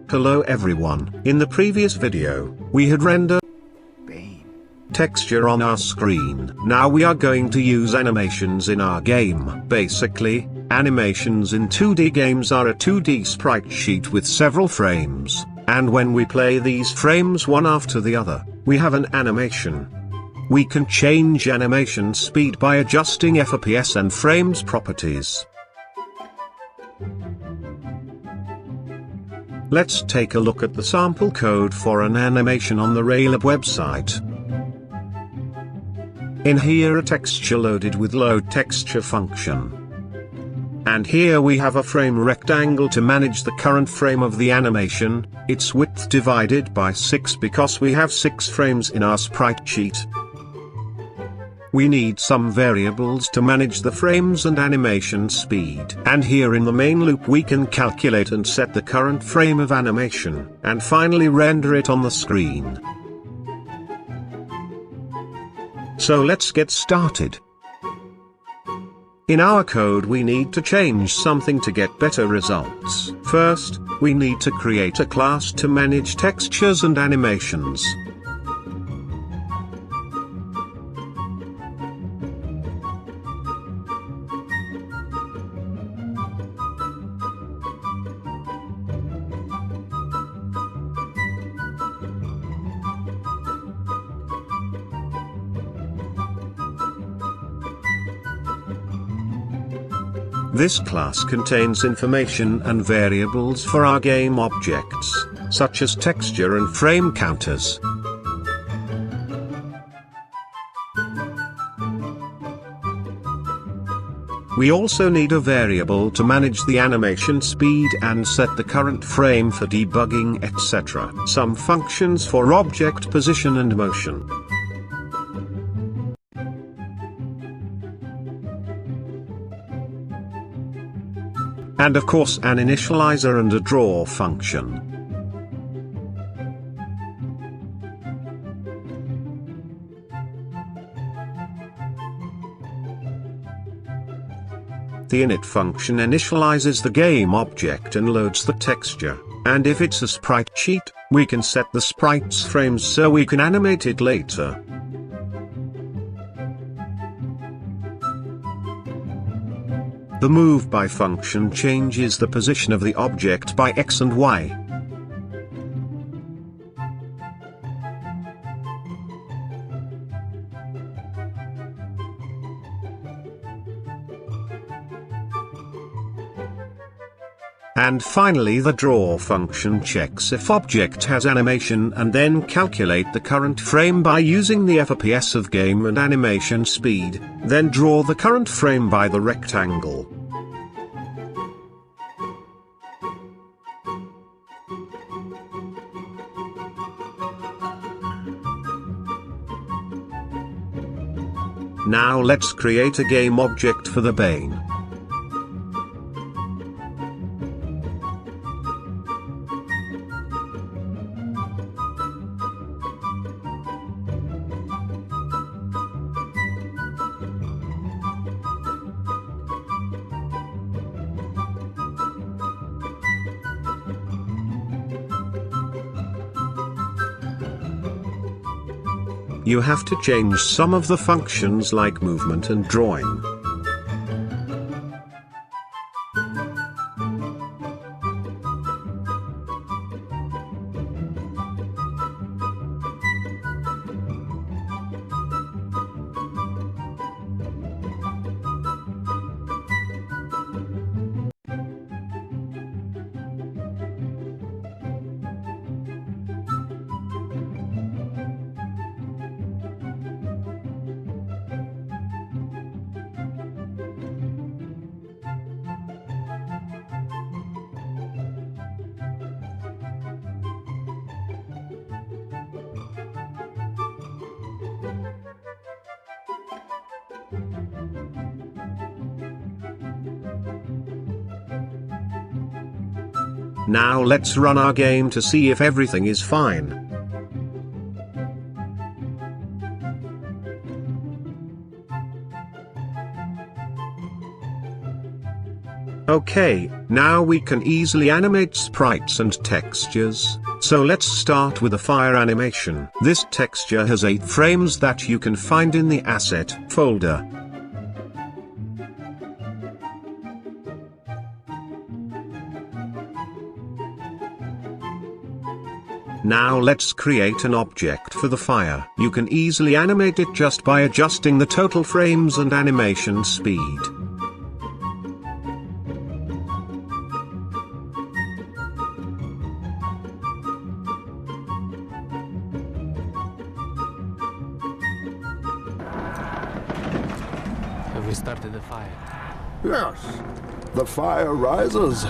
Hello everyone, in the previous video, we had rendered texture on our screen. Now we are going to use animations in our game. Basically, animations in 2D games are a 2D sprite sheet with several frames, and when we play these frames one after the other, we have an animation. We can change animation speed by adjusting FPS and frames properties. Let's take a look at the sample code for an animation on the Raylib website. In here a texture loaded with load texture function. And here we have a frame rectangle to manage the current frame of the animation, its width divided by 6 because we have 6 frames in our sprite sheet. We need some variables to manage the frames and animation speed. And here in the main loop we can calculate and set the current frame of animation, and finally render it on the screen. So let's get started. In our code we need to change something to get better results. First, we need to create a class to manage textures and animations. This class contains information and variables for our game objects, such as texture and frame counters. We also need a variable to manage the animation speed and set the current frame for debugging, etc. Some functions for object position and motion. And of course an initializer and a draw function. The init function initializes the game object and loads the texture, and if it's a sprite sheet, we can set the sprite's frames so we can animate it later. The move by function changes the position of the object by X and Y. And finally the draw function checks if object has animation and then calculate the current frame by using the FPS of game and animation speed, then draw the current frame by the rectangle. Now let's create a game object for the Bane. You have to change some of the functions like movement and drawing. Now let's run our game to see if everything is fine. Okay, now we can easily animate sprites and textures, so let's start with a fire animation. This texture has 8 frames that you can find in the asset folder. Now let's create an object for the fire. You can easily animate it just by adjusting the total frames and animation speed. Have we started the fire? Yes, the fire rises.